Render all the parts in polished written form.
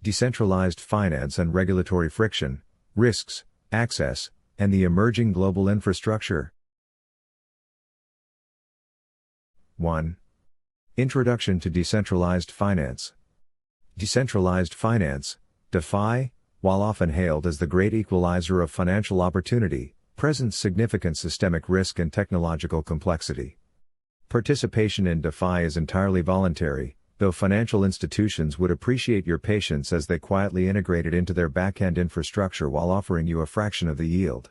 decentralized finance and regulatory friction, risks, access, and the emerging global infrastructure. 1. Introduction to Decentralized Finance. Decentralized finance, DeFi, while often hailed as the great equalizer of financial opportunity, presents significant systemic risk and technological complexity. Participation in DeFi is entirely voluntary, though financial institutions would appreciate your patience as they quietly integrate it into their back-end infrastructure while offering you a fraction of the yield.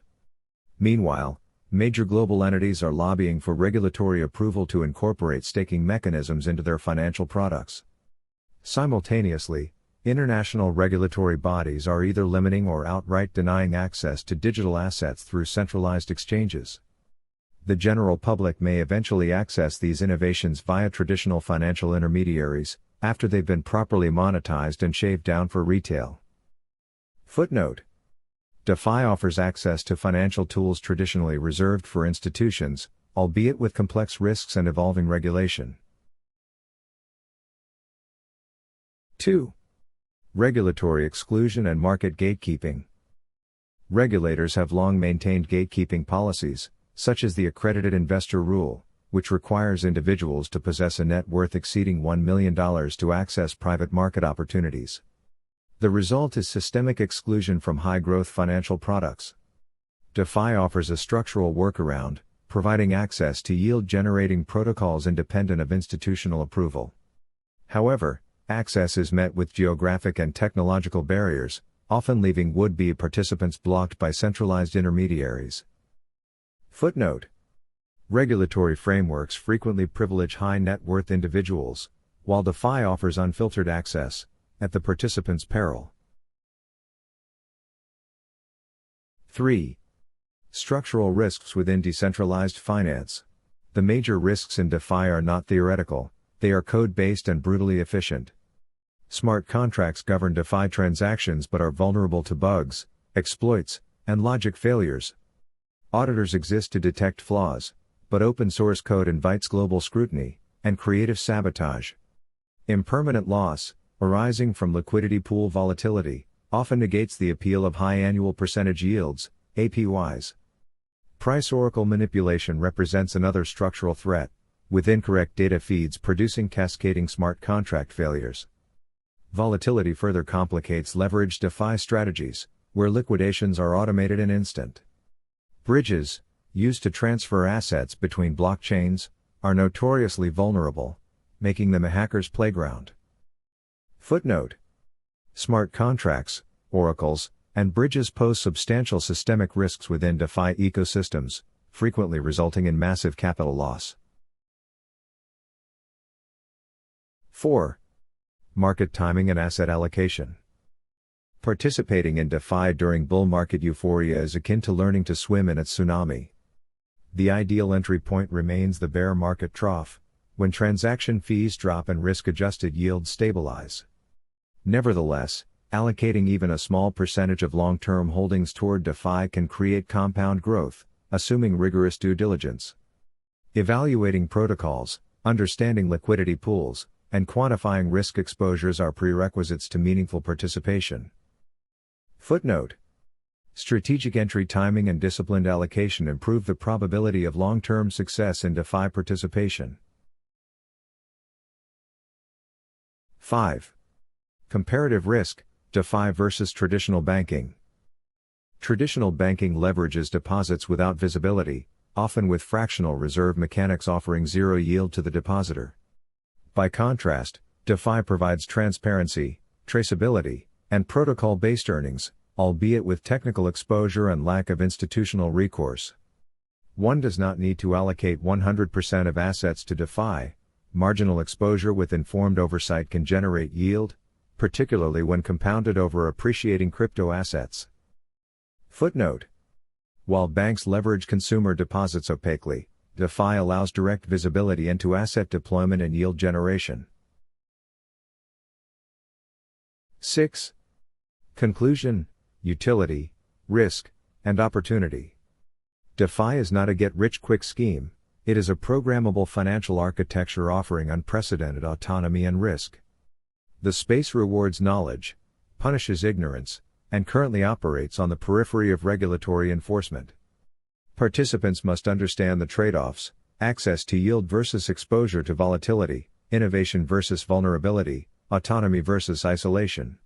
Meanwhile, major global entities are lobbying for regulatory approval to incorporate staking mechanisms into their financial products. Simultaneously, international regulatory bodies are either limiting or outright denying access to digital assets through centralized exchanges. The general public may eventually access these innovations via traditional financial intermediaries, after they've been properly monetized and shaved down for retail. Footnote: DeFi offers access to financial tools traditionally reserved for institutions, albeit with complex risks and evolving regulation. 2. Regulatory exclusion and market gatekeeping. Regulators have long maintained gatekeeping policies, such as the accredited investor rule, which requires individuals to possess a net worth exceeding $1 million to access private market opportunities. The result is systemic exclusion from high-growth financial products. DeFi offers a structural workaround, providing access to yield-generating protocols independent of institutional approval. However, access is met with geographic and technological barriers, often leaving would-be participants blocked by centralized intermediaries. Footnote: regulatory frameworks frequently privilege high net worth individuals, while DeFi offers unfiltered access, at the participant's peril. 3. Structural risks within decentralized finance. The major risks in DeFi are not theoretical, they are code-based and brutally efficient. Smart contracts govern DeFi transactions but are vulnerable to bugs, exploits, and logic failures. Auditors exist to detect flaws, but open source code invites global scrutiny and creative sabotage. Impermanent loss, arising from liquidity pool volatility, often negates the appeal of high annual percentage yields, APYs. Price oracle manipulation represents another structural threat, with incorrect data feeds producing cascading smart contract failures. Volatility further complicates leveraged DeFi strategies, where liquidations are automated and instant. Bridges, used to transfer assets between blockchains, are notoriously vulnerable, making them a hacker's playground. Footnote: smart contracts, oracles, and bridges pose substantial systemic risks within DeFi ecosystems, frequently resulting in massive capital loss. 4. Market timing and asset allocation. Participating in DeFi during bull market euphoria is akin to learning to swim in a tsunami. The ideal entry point remains the bear market trough, when transaction fees drop and risk-adjusted yields stabilize. Nevertheless, allocating even a small percentage of long-term holdings toward DeFi can create compound growth, assuming rigorous due diligence. Evaluating protocols, understanding liquidity pools, and quantifying risk exposures are prerequisites to meaningful participation. Footnote: strategic entry timing and disciplined allocation improve the probability of long-term success in DeFi participation. 5. Comparative risk, DeFi versus traditional banking. Traditional banking leverages deposits without visibility, often with fractional reserve mechanics offering zero yield to the depositor. By contrast, DeFi provides transparency, traceability, and protocol-based earnings, albeit with technical exposure and lack of institutional recourse. One does not need to allocate 100% of assets to DeFi. Marginal exposure with informed oversight can generate yield, particularly when compounded over appreciating crypto assets. Footnote: while banks leverage consumer deposits opaquely, DeFi allows direct visibility into asset deployment and yield generation. 6. Conclusion, utility, risk, and opportunity. DeFi is not a get-rich-quick scheme, it is a programmable financial architecture offering unprecedented autonomy and risk. The space rewards knowledge, punishes ignorance, and currently operates on the periphery of regulatory enforcement. Participants must understand the trade-offs: access to yield versus exposure to volatility, innovation versus vulnerability, autonomy versus isolation.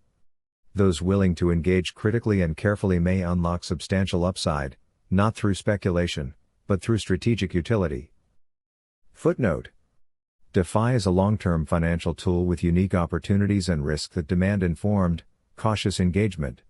Those willing to engage critically and carefully may unlock substantial upside, not through speculation, but through strategic utility. Footnote: DeFi is a long-term financial tool with unique opportunities and risks that demand informed, cautious engagement.